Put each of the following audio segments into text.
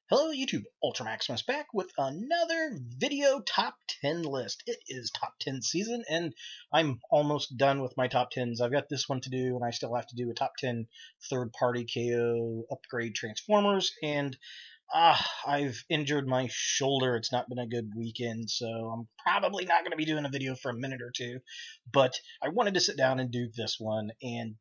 Hello YouTube, Ultramaximus back with another video top 10 list. It is top 10 season and I'm almost done with my top 10s. I've got this one to do and I still have to do a top 10 third-party KO upgrade Transformers, and I've injured my shoulder. It's not been a good weekend, so I'm probably not going to be doing a video for a minute or two, but I wanted to sit down and do this one, and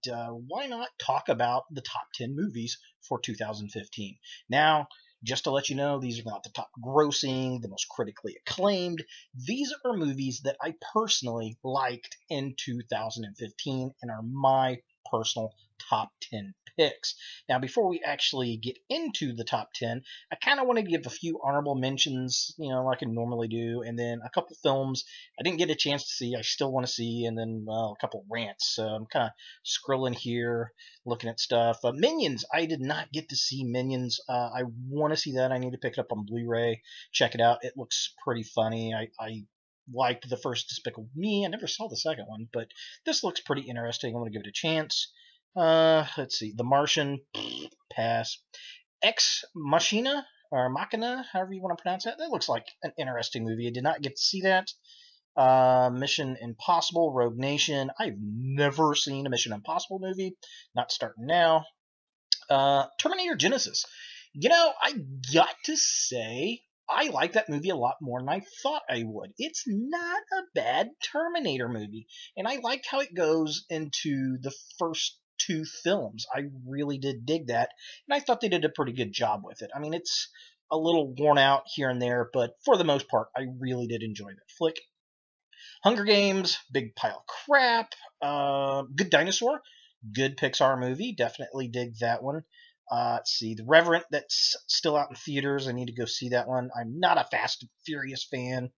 why not talk about the top 10 movies for 2015. Now, just to let you know, these are not the top grossing, the most critically acclaimed. These are movies that I personally liked in 2015 and are my personal top 10 picks. Now, before we actually get into the top 10, I kind of want to give a few honorable mentions, like I normally do, and then a couple films I didn't get a chance to see, I still want to see, and then, well, a couple rants. So I'm kind of scrolling here, looking at stuff. Minions, I did not get to see Minions. I want to see that. I need to pick it up on Blu-ray, check it out. It looks pretty funny. I liked the first Despicable Me. I never saw the second one, but this looks pretty interesting. I'm going to give it a chance. Let's see. The Martian, pass. Ex Machina, or Machina, however you want to pronounce that. That looks like an interesting movie. I did not get to see that. Mission Impossible, Rogue Nation. I've never seen a Mission Impossible movie. Not starting now. Terminator Genesis. I got to say, I like that movie a lot more than I thought I would. It's not a bad Terminator movie, and I like how it goes into the first two films. I really did dig that, and I thought they did a pretty good job with it. I mean, it's a little worn out here and there, but for the most part, I really did enjoy that flick. Hunger Games, big pile of crap. Good Dinosaur, good Pixar movie. Definitely dig that one. Let's see, The Reverend, that's still out in theaters. I need to go see that one. I'm not a Fast and Furious fan.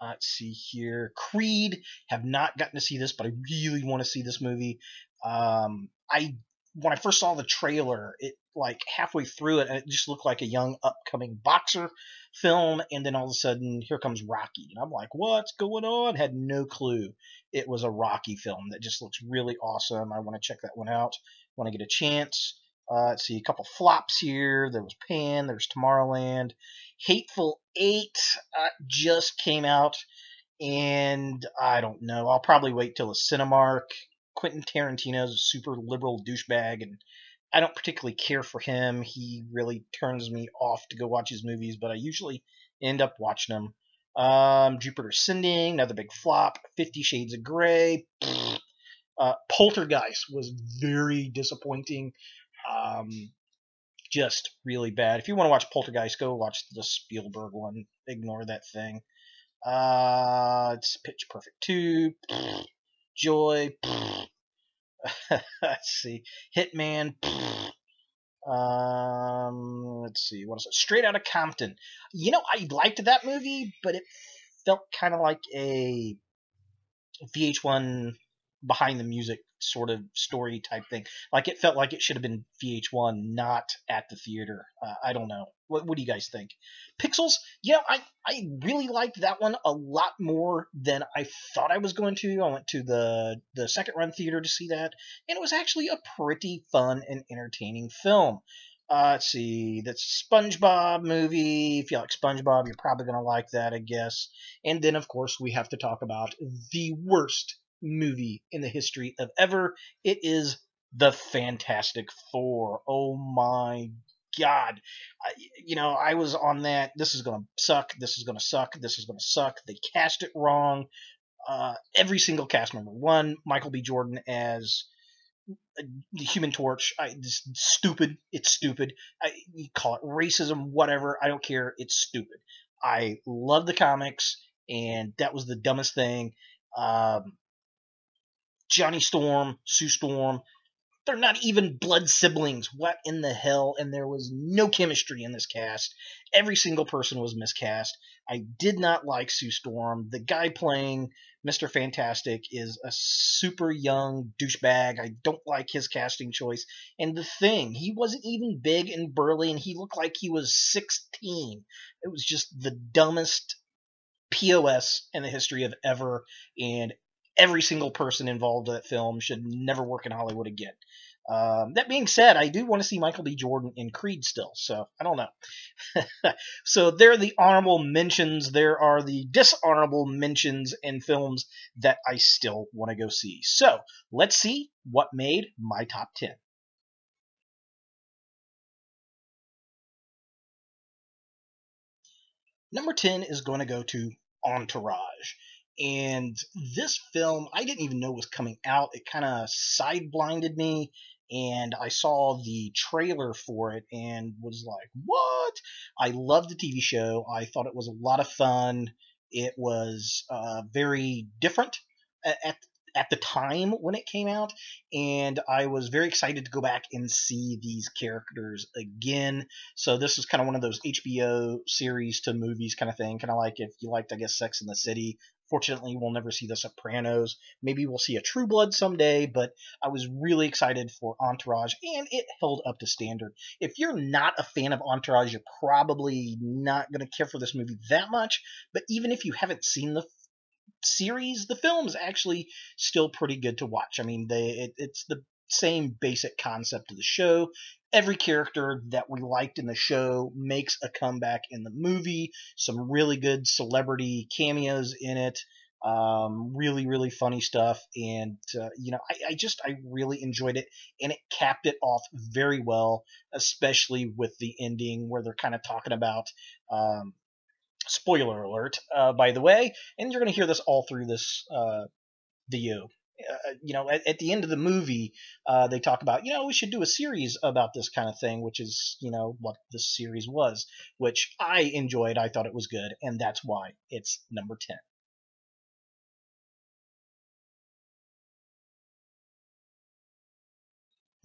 Let's see here. Creed, have not gotten to see this, but I really want to see this movie. When I first saw the trailer, it like halfway through it, it just looked like a young upcoming boxer film, and then all of a sudden, here comes Rocky, and I'm like, what's going on? Had no clue it was a Rocky film. That just looks really awesome. I want to check that one out. Want to get a chance. Let's see, a couple flops here. There was Pan, there's Tomorrowland. Hateful Eight just came out, and I don't know. I'll probably wait till a Cinemark. Quentin Tarantino's a super liberal douchebag, and I don't particularly care for him. He really turns me off to go watch his movies, but I usually end up watching them. Jupiter Ascending, another big flop. 50 Shades of Grey. Poltergeist was very disappointing. Just really bad. If you want to watch Poltergeist, go watch the Spielberg one. Ignore that thing. It's Pitch Perfect 2. Joy. Let's see. Hitman. Let's see. What is it? Straight Outta Compton. I liked that movie, but it felt kind of like a VH1 behind the music sort of story type thing. Like, it felt like it should have been VH1, not at the theater. I don't know. What do you guys think? Pixels, I really liked that one a lot more than I thought I was going to. I went to the second run theater to see that, and it was actually a pretty fun and entertaining film. Let's see, that's SpongeBob movie. If you like SpongeBob, you're probably going to like that, I guess. And then, of course, we have to talk about the worst movie in the history of ever. It is the Fantastic Four. Oh my God. I was on that. This is going to suck. This is going to suck. This is going to suck. They cast it wrong. Every single cast member. One, Michael B. Jordan as the Human Torch. This stupid. It's stupid. You call it racism, whatever. I don't care. It's stupid. I love the comics, and that was the dumbest thing. Johnny Storm, Sue Storm, They're not even blood siblings. What in the hell? And there was no chemistry in this cast. Every single person was miscast. I did not like Sue Storm. The guy playing Mr. Fantastic is a super young douchebag. I don't like his casting choice. And the Thing, he wasn't even big and burly, and he looked like he was 16. It was just the dumbest POS in the history of ever, and every single person involved in that film should never work in Hollywood again. That being said, I do want to see Michael B. Jordan in Creed still, so I don't know. So there are the honorable mentions. There are the dishonorable mentions in films that I still want to go see. So let's see what made my top 10. Number 10 is going to go to Entourage. And this film, I didn't even know was coming out. It kind of side blinded me, and I saw the trailer for it and was like, what? I loved the TV show. I thought it was a lot of fun. It was very different at at the time when it came out, and I was very excited to go back and see these characters again. So this is kind of one of those HBO series to movies kind of thing, kind of like if you liked, I guess, Sex in the City. Fortunately, we'll never see The Sopranos. Maybe we'll see a True Blood someday, but I was really excited for Entourage, and it held up to standard. If you're not a fan of Entourage, you're probably not going to care for this movie that much, but even if you haven't seen the series, the film's actually still pretty good to watch. I mean, it's the same basic concept of the show. Every character that we liked in the show makes a comeback in the movie. Some really good celebrity cameos in it. Really, really funny stuff. And, I really enjoyed it. And it capped it off very well, especially with the ending where they're kind of talking about spoiler alert, by the way, and you're going to hear this all through this video. At the end of the movie, they talk about, we should do a series about this kind of thing, which is, what this series was, which I enjoyed. I thought it was good, and that's why it's number 10.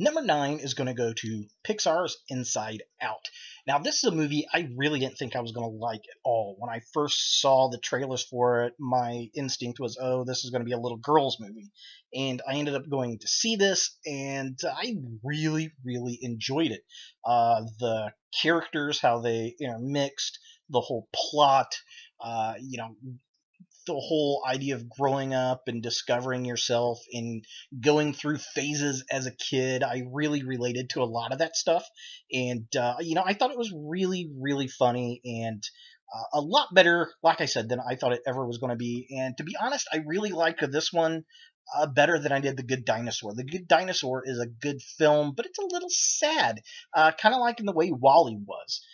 Number 9 is going to go to Pixar's Inside Out. Now, this is a movie I really didn't think I was going to like at all. When I first saw the trailers for it, my instinct was, oh, this is going to be a little girl's movie. And I ended up going to see this, and I really, really enjoyed it. The characters, how they intermixed, the whole plot, uh, you know, the whole idea of growing up and discovering yourself and going through phases as a kid. I really related to a lot of that stuff. And, I thought it was really, really funny and a lot better, like I said, than I thought it ever was going to be. And to be honest, I really liked this one better than I did The Good Dinosaur. The Good Dinosaur is a good film, but it's a little sad, kind of like in the way Wally was.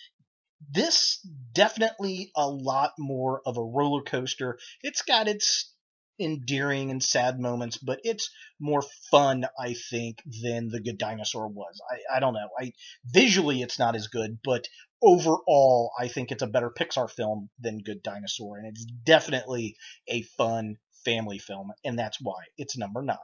This definitely a lot more of a roller coaster. It's got its endearing and sad moments, but it's more fun, I think, than The Good Dinosaur was. I don't know. Visually it's not as good, but overall I think it's a better Pixar film than Good Dinosaur, and it's definitely a fun family film, and that's why it's number 9.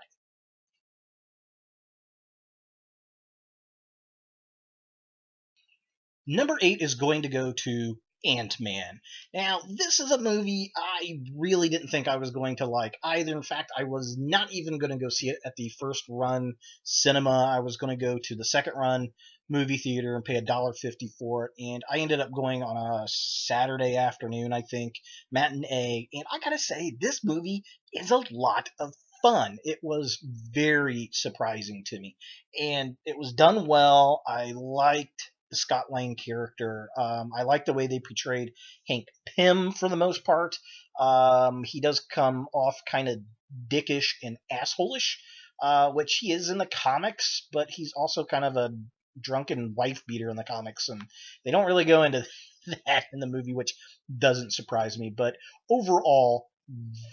Number 8 is going to go to Ant-Man. Now, this is a movie I really didn't think I was going to like either. In fact, I was not even going to go see it at the first run cinema. I was going to go to the second run movie theater and pay $1.50 for it, and I ended up going on a Saturday afternoon, I think, matinee, and I gotta say, this movie is a lot of fun. It was very surprising to me, and it was done well. I liked the Scott Lang character. I like the way they portrayed Hank Pym for the most part. He does come off kind of dickish and assholish, which he is in the comics, but he's also kind of a drunken wife beater in the comics, and they don't really go into that in the movie, which doesn't surprise me. But overall,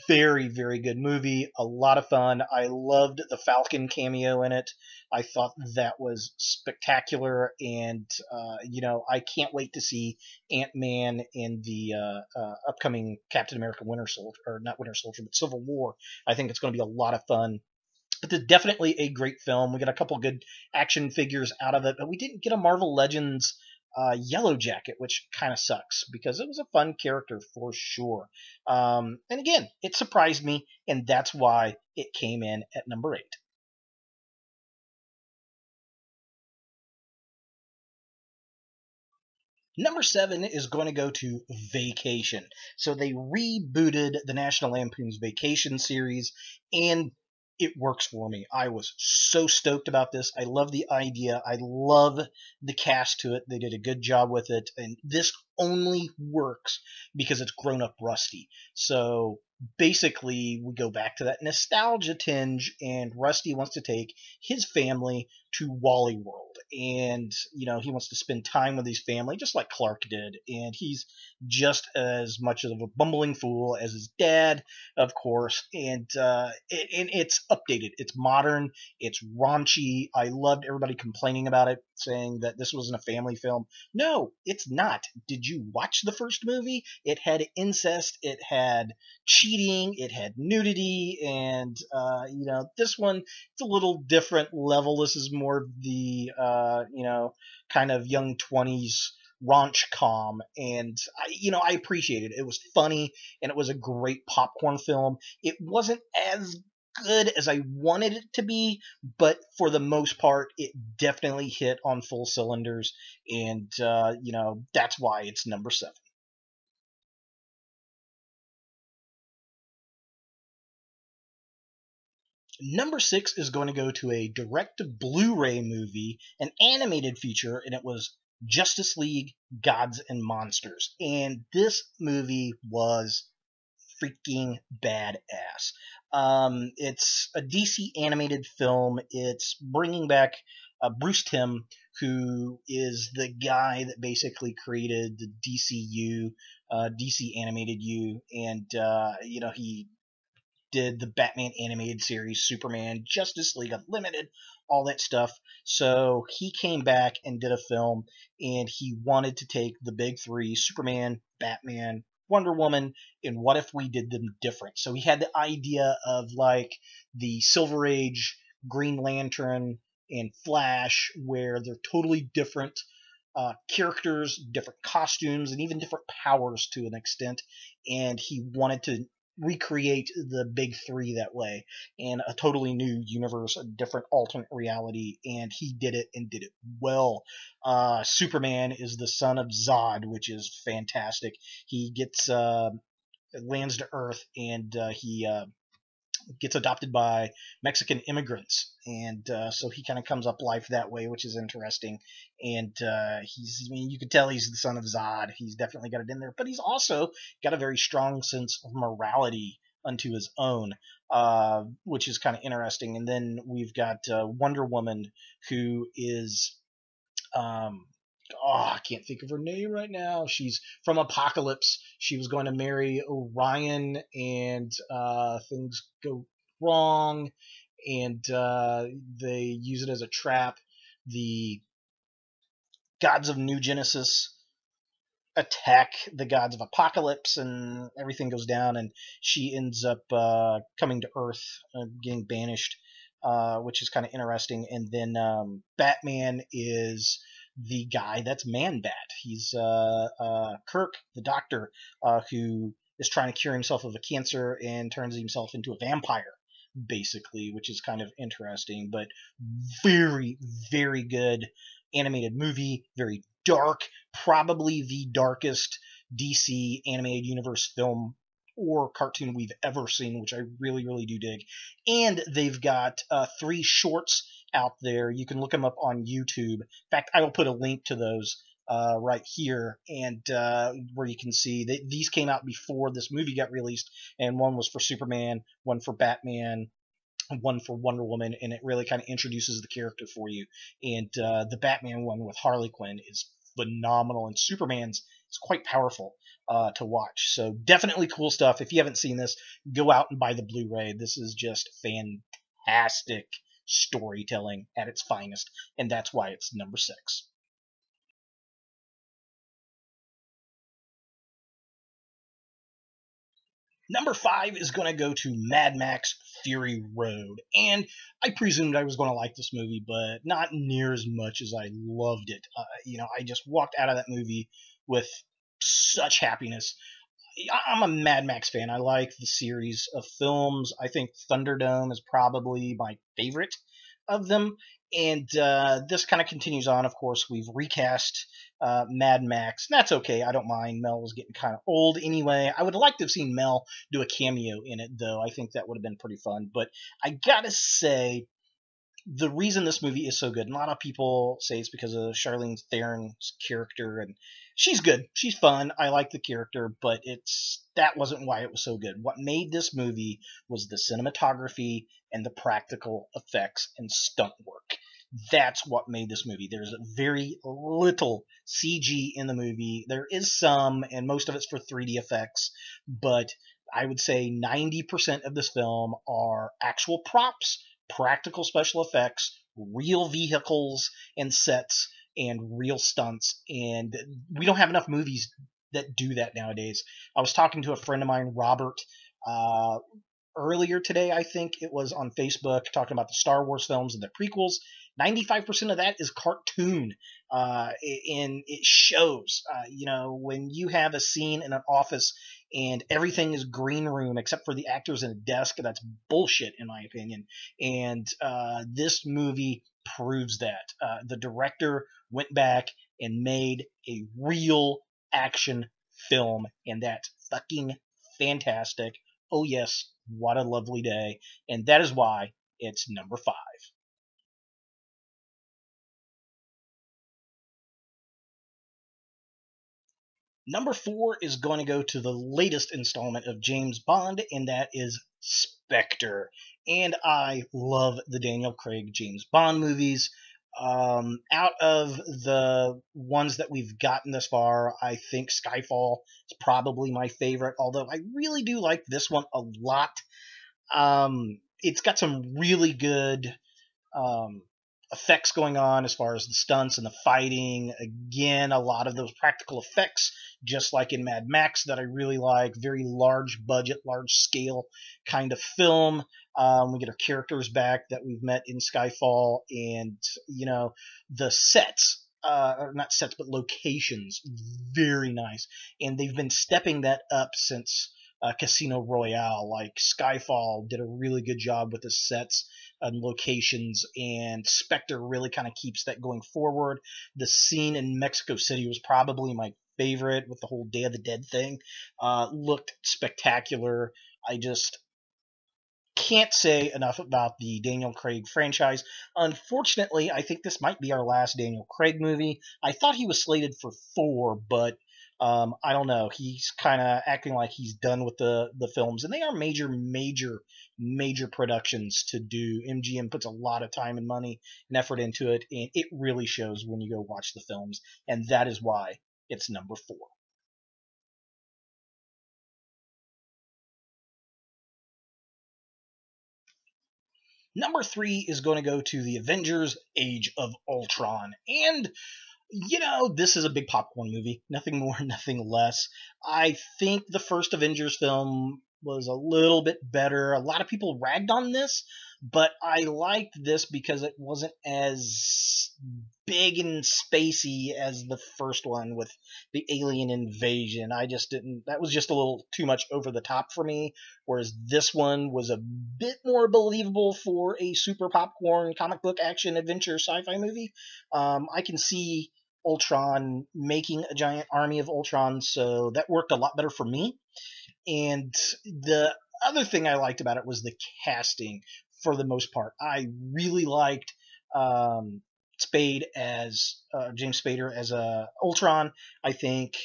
very, very good movie. A lot of fun. I loved the Falcon cameo in it. I thought that was spectacular, and I can't wait to see Ant-Man in the upcoming Captain America Winter Soldier, or not Winter Soldier, but Civil War. I think it's going to be a lot of fun. But it's definitely a great film. We got a couple good action figures out of it, but we didn't get a Marvel Legends Yellow Jacket, which kind of sucks because it was a fun character for sure. And again, it surprised me, and that's why it came in at number 8. Number 7 is going to go to Vacation. So they rebooted the National Lampoon's Vacation series, and it works for me. I was so stoked about this. I love the idea. I love the cast to it. They did a good job with it, and this only works because it's grown up Rusty. So basically, we go back to that nostalgia tinge, and Rusty wants to take his family to Wally World, and he wants to spend time with his family just like Clark did, and he's just as much of a bumbling fool as his dad, of course. And it's updated, it's modern, it's raunchy. I loved everybody complaining about it, saying that this wasn't a family film. No, it's not. Did you watch the first movie? It had incest, it had cheating, it had nudity, and this one, it's a little different level. This is more the kind of young 20s raunch com, and I appreciate it. It was funny, and it was a great popcorn film. It wasn't as good as I wanted it to be, but for the most part, it definitely hit on full cylinders, and that's why it's number 7. Number 6 is going to go to a direct Blu-ray movie, an animated feature, and it was Justice League Gods and Monsters. And this movie was freaking badass. It's a DC animated film. It's bringing back Bruce Timm, who is the guy that basically created the DCU, DC Animated U, and he did the Batman animated series, Superman, Justice League Unlimited, all that stuff. So he came back and did a film, and he wanted to take the big three, Superman, Batman, Wonder Woman, and what if we did them different? So he had the idea of like the Silver Age, Green Lantern, and Flash, where they're totally different characters, different costumes, and even different powers to an extent. And he wanted to recreate the big three that way in a totally new universe, a different alternate reality, and he did it and did it well. Superman is the son of Zod, which is fantastic. He lands to Earth, and he gets adopted by Mexican immigrants, and so he kind of comes up life that way, which is interesting. And you can tell he's the son of Zod. He's definitely got it in there, but he's also got a very strong sense of morality unto his own, which is kind of interesting. And then we've got Wonder Woman, who is I can't think of her name right now. She's from Apocalypse. She was going to marry Orion, and things go wrong, and they use it as a trap. The gods of New Genesis attack the gods of Apocalypse, and everything goes down, and she ends up coming to Earth, getting banished, which is kind of interesting. And then Batman is the guy that's Man-Bat. He's Kirk, the doctor, who is trying to cure himself of a cancer and turns himself into a vampire, basically, which is kind of interesting. But very, very good animated movie, very dark, probably the darkest DC animated universe film or cartoon we've ever seen, which I really, really do dig. And they've got 3 shorts out there. You can look them up on YouTube. In fact, I will put a link to those right here, and where you can see that these came out before this movie got released, and one was for Superman, one for Batman, one for Wonder Woman, and it really kind of introduces the character for you. And the Batman one with Harley Quinn is phenomenal, and Superman's is quite powerful to watch. So definitely cool stuff. If you haven't seen this, go out and buy the Blu-ray. This is just fantastic storytelling at its finest, and that's why it's number 6. Number 5 is going to go to Mad Max Fury Road. And I presumed I was going to like this movie, but not near as much as I loved it. I just walked out of that movie with such happiness. I'm a Mad Max fan. I like the series of films. I think Thunderdome is probably my favorite of them. And this kind of continues on. Of course, we've recast Mad Max. And that's okay. I don't mind. Mel was getting kind of old anyway. I would like to have seen Mel do a cameo in it, though. I think that would have been pretty fun. But I gotta say, the reason this movie is so good, and a lot of people say it's because of Charlize Theron's character, and she's good, she's fun, I like the character, but that wasn't why it was so good. What made this movie was the cinematography and the practical effects and stunt work. That's what made this movie. There's very little CG in the movie. There is some, and most of it's for 3D effects, but I would say 90% of this film are actual props, practical special effects, real vehicles and sets, and real stunts. And we don't have enough movies that do that nowadays. I was talking to a friend of mine, Robert, earlier today, I think it was, on Facebook, talking about the Star Wars films and the prequels. 95% of that is cartoon, and it shows. When you have a scene in an office and everything is green room except for the actors and a desk, that's bullshit, in my opinion. And this movie proves that. The director went back and made a real action film, and that's fucking fantastic. Oh yes, what a lovely day. And that is why it's number 5. Number 4 is going to go to the latest installment of James Bond, and that is Spectre. And I love the Daniel Craig James Bond movies. Out of the ones that we've gotten this far, I think Skyfall is probably my favorite, although I really do like this one a lot. It's got some really good um, effects going on as far as the stunts and the fighting. Again, a lot of those practical effects, just like in Mad Max, that I really like. Very large budget, large scale kind of film. We get our characters back that we've met in Skyfall, and the sets. Or not sets, but locations, very nice, and they've been stepping that up since Casino Royale. Like Skyfall did a really good job with the sets and locations, and Spectre really kind of keeps that going forward. The scene in Mexico City was probably my favorite, with the whole Day of the Dead thing. Looked spectacular. I just can't say enough about the Daniel Craig franchise. Unfortunately, I think this might be our last Daniel Craig movie. I thought he was slated for 4, but I don't know. He's kind of acting like he's done with the films, and they are major productions to do. MGM puts a lot of time and money and effort into it, and it really shows when you go watch the films, and that is why it's number 4. Number 3 is going to go to the Avengers Age of Ultron. And this is a big popcorn movie. Nothing more, nothing less. I think the first Avengers film was a little bit better. A lot of people ragged on this, but I liked this because it wasn't as big and spacey as the first one with the alien invasion. I just didn't, that was just a little too much over the top for me, whereas this one was a bit more believable for a super popcorn comic book action adventure sci-fi movie. I can see Ultron making a giant army of Ultron, so that worked a lot better for me. And the other thing I liked about it was the casting. For the most part, I really liked Spade as James Spader as Ultron. I think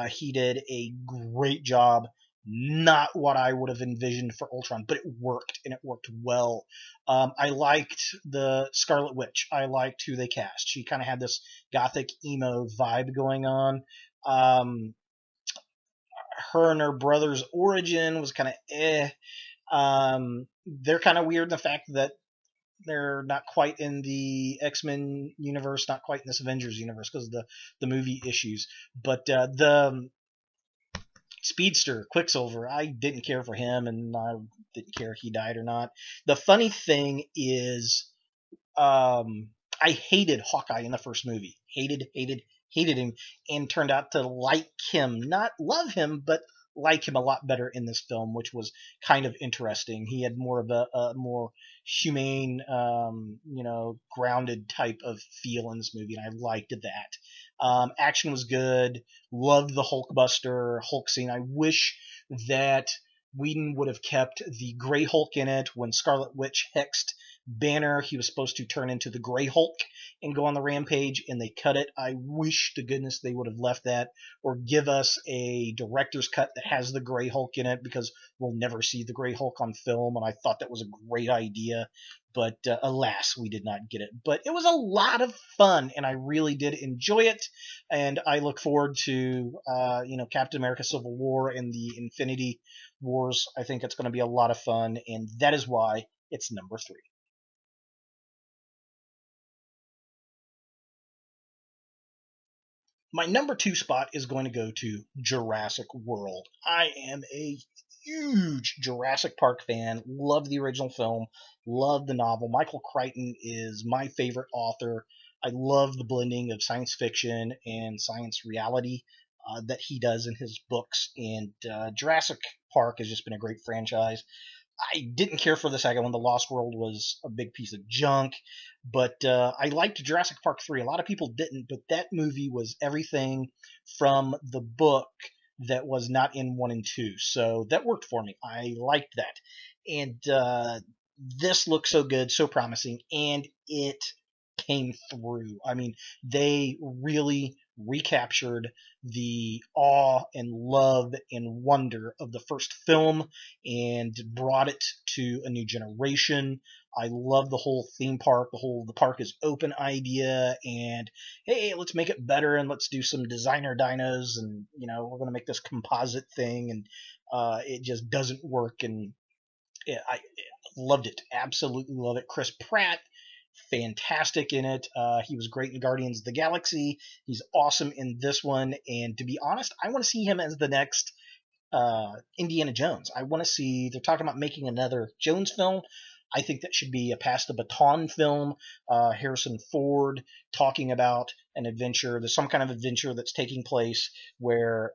he did a great job. Not what I would have envisioned for Ultron, but it worked, and it worked well. I liked the Scarlet Witch. I liked who they cast. She kind of had this gothic emo vibe going on. Her and her brother's origin was kind of they're kind of weird in the fact that they're not quite in the X-Men universe, not quite in this Avengers universe because of the movie issues. But Speedster, Quicksilver, I didn't care for him, and I didn't care if he died or not. The funny thing is, I hated Hawkeye in the first movie. Hated him, and turned out to like him. Not love him, but like him a lot better in this film, which was kind of interesting. He had more of a more humane, grounded type of feel in this movie, and I liked that. Action was good. Loved the Hulkbuster Hulk scene. I wish that Whedon would have kept the Gray Hulk in it when Scarlet Witch hexed Banner. He was supposed to turn into the Gray Hulk and go on the rampage, and they cut it. I wish to goodness they would have left that, or give us a director's cut that has the Gray Hulk in it, because we'll never see the Gray Hulk on film, and I thought that was a great idea. But alas, we did not get it. But it was a lot of fun, and I really did enjoy it. And I look forward to Captain America: Civil War and the Infinity Wars. I think it's going to be a lot of fun, and that is why it's number 3. My number 2 spot is going to go to Jurassic World. I am a huge Jurassic Park fan. Love the original film. Love the novel. Michael Crichton is my favorite author. I love the blending of science fiction and science reality that he does in his books. And Jurassic Park has just been a great franchise. I didn't care for the second one. The Lost World was a big piece of junk, but I liked Jurassic Park 3. A lot of people didn't, but that movie was everything from the book that was not in 1 and 2. So that worked for me. I liked that. And this looked so good, so promising, and it came through. I mean, they really recaptured the awe and love and wonder of the first film and brought it to a new generation. I love the whole theme park, the park is open idea, and hey, let's make it better, and let's do some designer dinos, and we're going to make this composite thing, and it just doesn't work. And I loved it, absolutely love it. Chris Pratt, fantastic in it. He was great in Guardians of the Galaxy. He's awesome in this one. And to be honest, I want to see him as the next Indiana Jones. I want to see, they're talking about making another Jones film. I think that should be a pass the baton film. Harrison Ford talking about an adventure. There's some kind of adventure that's taking place where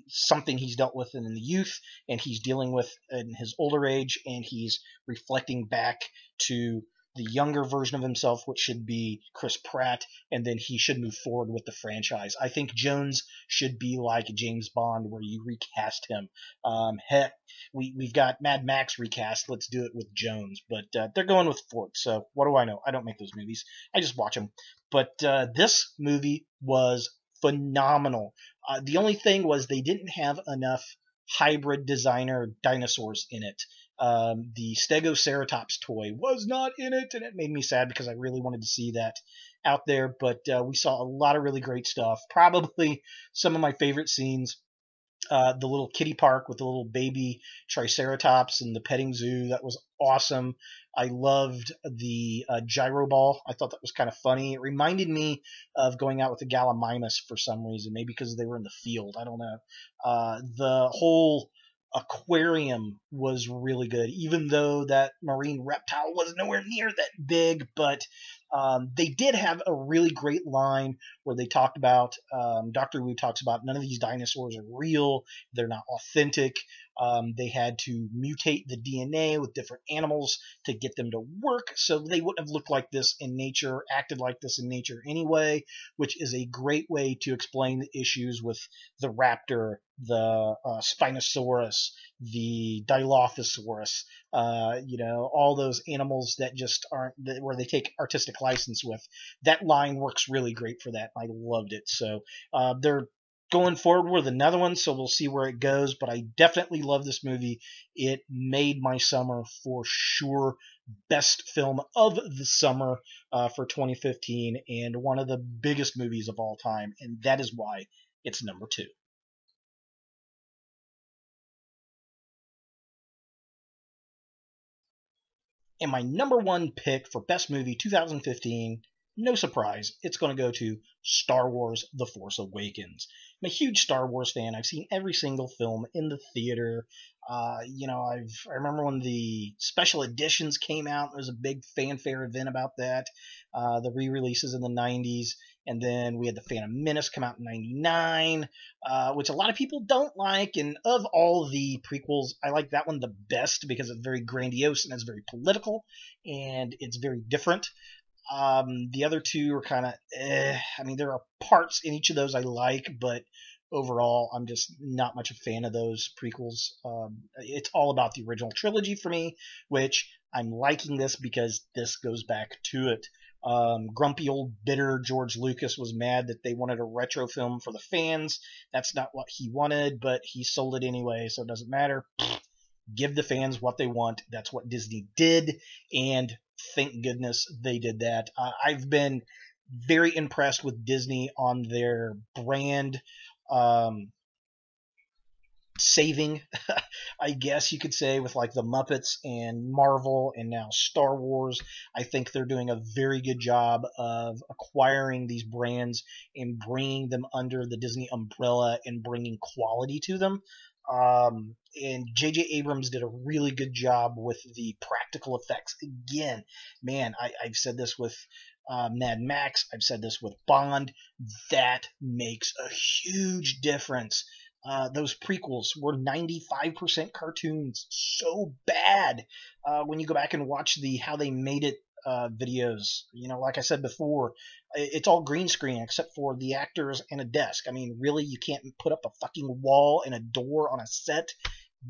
something he's dealt with in the youth and he's dealing with in his older age, and he's reflecting back to the younger version of himself, which should be Chris Pratt, and then he should move forward with the franchise. I think Jones should be like James Bond, where you recast him. Heck, we've got Mad Max recast. Let's do it with Jones. But they're going with Ford, so what do I know? I don't make those movies. I just watch them. But this movie was phenomenal. The only thing was they didn't have enough hybrid designer dinosaurs in it. The Stegoceratops toy was not in it, and it made me sad because I really wanted to see that out there. But we saw a lot of really great stuff. Probably some of my favorite scenes. The little kiddie park with the little baby Triceratops and the petting zoo. That was awesome. I loved the gyro ball. I thought that was kind of funny. It reminded me of going out with the Gallimimus for some reason. Maybe because they were in the field. I don't know. The whole aquarium was really good, even though that marine reptile was nowhere near that big. But they did have a really great line where they talked about, Dr. Wu talks about, none of these dinosaurs are real, they're not authentic. They had to mutate the DNA with different animals to get them to work, so they wouldn't have looked like this in nature, acted like this in nature anyway, which is a great way to explain the issues with the raptor, the Spinosaurus, the Dilophosaurus, all those animals that just aren't, where they take artistic license with. That line works really great for that. I loved it. So they're going forward with another one, so we'll see where it goes. But I definitely love this movie. It made my summer for sure. Best film of the summer for 2015, and one of the biggest movies of all time, and that is why it's number 2. And my number 1 pick for best movie 2015, no surprise, it's going to go to Star Wars The Force Awakens. I'm a huge Star Wars fan. I've seen every single film in the theater. I remember when the special editions came out. There was a big fanfare event about that. The re-releases in the '90s, and then we had the Phantom Menace come out in '99, which a lot of people don't like. And of all the prequels, I like that one the best because it's very grandiose and it's very political and it's very different. The other two are kind of I mean, there are parts in each of those I like, but overall, I'm just not much a fan of those prequels. It's all about the original trilogy for me, which I'm liking this because this goes back to it. Grumpy old bitter George Lucas was mad that they wanted a retro film for the fans. That's not what he wanted, but he sold it anyway, so it doesn't matter. Give the fans what they want. That's what Disney did, and thank goodness they did that. I've been very impressed with Disney on their brand saving, I guess you could say, with like the Muppets and Marvel and now Star Wars. I think they're doing a very good job of acquiring these brands and bringing them under the Disney umbrella and bringing quality to them. And J.J. Abrams did a really good job with the practical effects. Again, man, I've said this with Mad Max. I've said this with Bond. That makes a huge difference. Those prequels were 95% cartoons. So bad. When you go back and watch the how they made it videos, like I said before, it's all green screen except for the actors and a desk. I mean, really, you can't put up a fucking wall and a door on a set?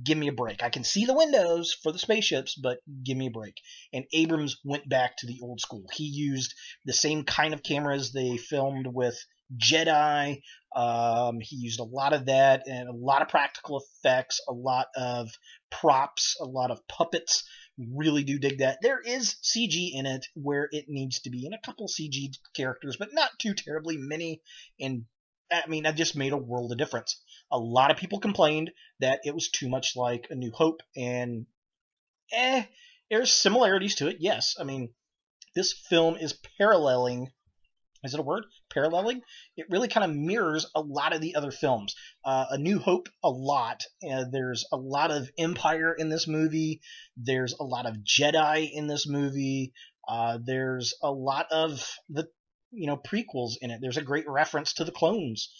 Give me a break. I can see the windows for the spaceships, but give me a break. And Abrams went back to the old school. He used the same kind of cameras they filmed with Jedi. He used a lot of that and a lot of practical effects, a lot of props, a lot of puppets. Really do dig that. There is CG in it where it needs to be, and a couple CG characters, but not too terribly many. And I mean, that just made a world of difference. A lot of people complained that it was too much like A New Hope, and there's similarities to it, yes. I mean, this film is paralleling. Is it a word? Paralleling? It really kind of mirrors a lot of the other films. A New Hope, a lot. There's a lot of Empire in this movie. There's a lot of Jedi in this movie. There's a lot of the prequels in it. There's a great reference to the clones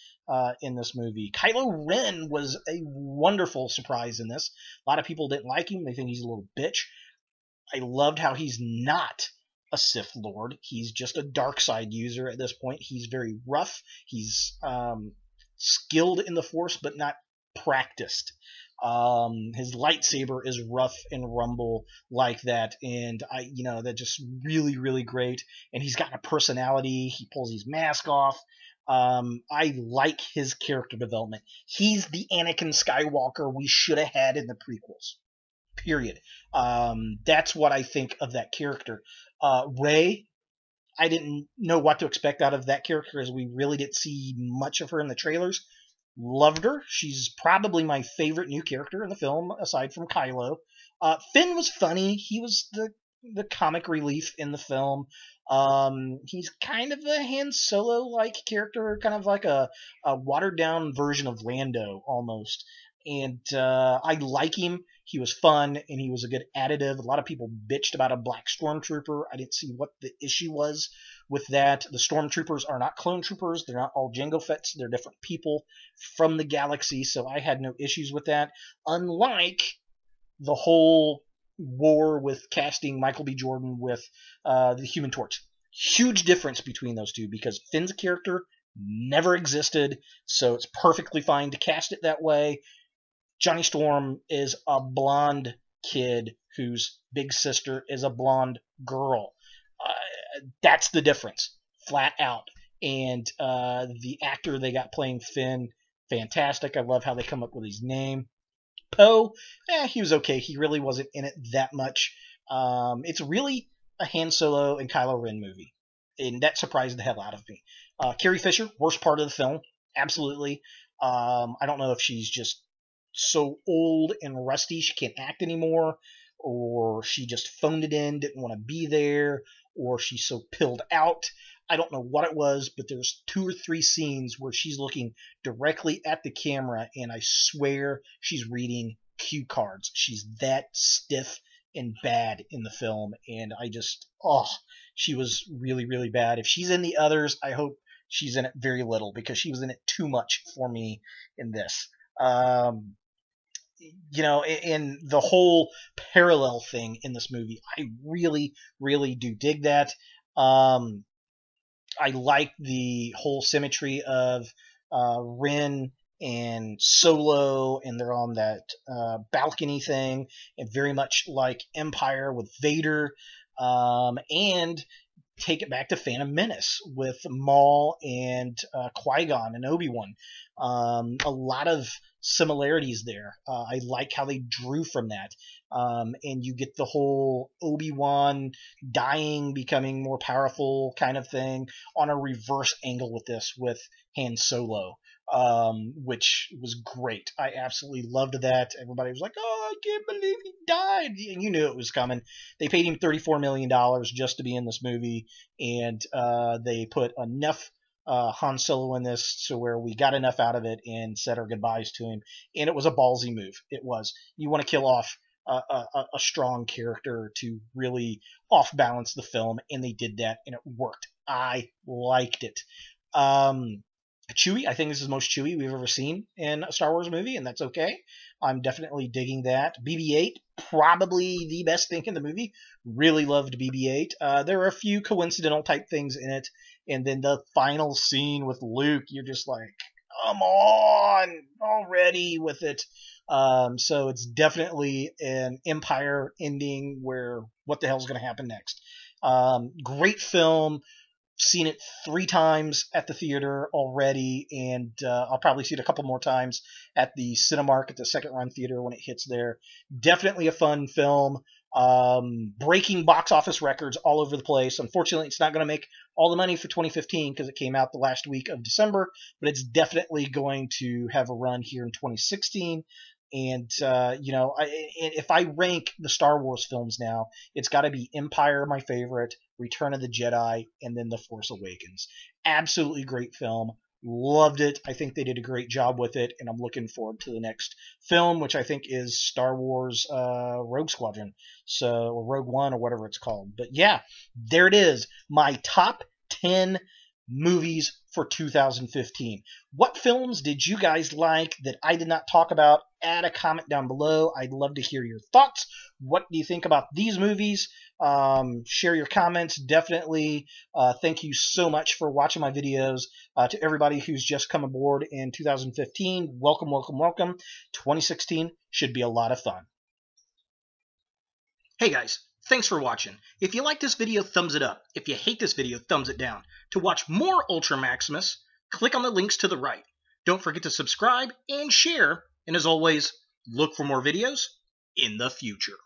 in this movie. Kylo Ren was a wonderful surprise in this. A lot of people didn't like him. They think he's a little bitch. I loved how he's not a Sith Lord. He's just a dark side user at this point. He's very rough. He's skilled in the Force, but not practiced. His lightsaber is rough and rumble like that, and that's just really, really great. And he's got a personality. He pulls his mask off. I like his character development. He's the Anakin Skywalker we should have had in the prequels. Period. That's what I think of that character. Rey, I didn't know what to expect out of that character as we really didn't see much of her in the trailers. Loved her. She's probably my favorite new character in the film, aside from Kylo. Finn was funny. He was the comic relief in the film. He's kind of a Han Solo-like character, kind of like a watered-down version of Lando, almost. And I like him. He was fun, and he was a good additive. A lot of people bitched about a black stormtrooper. I didn't see what the issue was with that. The stormtroopers are not clone troopers. They're not all Jango Fetts. They're different people from the galaxy, so I had no issues with that. Unlike the whole war with casting Michael B. Jordan with the Human Torch. Huge difference between those two, because Finn's character never existed, so it's perfectly fine to cast it that way. Johnny Storm is a blonde kid whose big sister is a blonde girl. That's the difference, flat out. And the actor they got playing Finn, fantastic. I love how they come up with his name. Poe, he was okay. He really wasn't in it that much. It's really a Han Solo and Kylo Ren movie, and that surprised the hell out of me. Carrie Fisher, worst part of the film, absolutely. I don't know if she's just so old and rusty she can't act anymore, or she just phoned it in, didn't want to be there, or she's so pilled out. I don't know what it was, but there's 2 or 3 scenes where she's looking directly at the camera, and I swear she's reading cue cards. She's that stiff and bad in the film, and she was really, really bad. If she's in the others, I hope she's in it very little, because she was in it too much for me in this. In the whole parallel thing in this movie, I really, really do dig that. I like the whole symmetry of Rin and Solo, and they're on that balcony thing, and very much like Empire with Vader, and take it back to Phantom Menace with Maul and Qui-Gon and Obi-Wan. A lot of similarities there. I like how they drew from that. And you get the whole Obi-Wan dying, becoming more powerful kind of thing on a reverse angle with this, with Han Solo, which was great. I absolutely loved that. Everybody was like, oh, I can't believe he died. And you knew it was coming. They paid him $34 million just to be in this movie, and they put enough Han Solo in this so where we got enough out of it and said our goodbyes to him. And it was a ballsy move. It was. You want to kill off a strong character to really off balance the film, and they did that, and it worked. I liked it. Chewie, I think this is the most Chewie we've ever seen in a Star Wars movie, and that's okay. I'm definitely digging that. BB-8, probably the best thing in the movie. Really loved BB-8. There are a few coincidental type things in it, and then the final scene with Luke, you're just like, come on already with it. So it's definitely an Empire ending where what the hell's going to happen next. Great film. Seen it 3 times at the theater already, and I'll probably see it a couple more times at the Cinemark at the second run theater when it hits there. Definitely a fun film. Breaking box office records all over the place. Unfortunately, it's not going to make all the money for 2015 because it came out the last week of December, but it's definitely going to have a run here in 2016. And, if I rank the Star Wars films now, it's got to be Empire, my favorite, Return of the Jedi, and then The Force Awakens. Absolutely great film. Loved it. I think they did a great job with it, and I'm looking forward to the next film, which I think is Star Wars Rogue Squadron, or Rogue One, or whatever it's called. But yeah, there it is. My top 10 movies for 2015. What films did you guys like that I did not talk about? Add a comment down below. I'd love to hear your thoughts. What do you think about these movies? Share your comments, definitely. Thank you so much for watching my videos. To everybody who's just come aboard in 2015, welcome, welcome, welcome. 2016 should be a lot of fun. Hey guys, thanks for watching. If you like this video, thumbs it up. If you hate this video, thumbs it down. To watch more Ultra Maximus, click on the links to the right. Don't forget to subscribe and share. And as always, look for more videos in the future.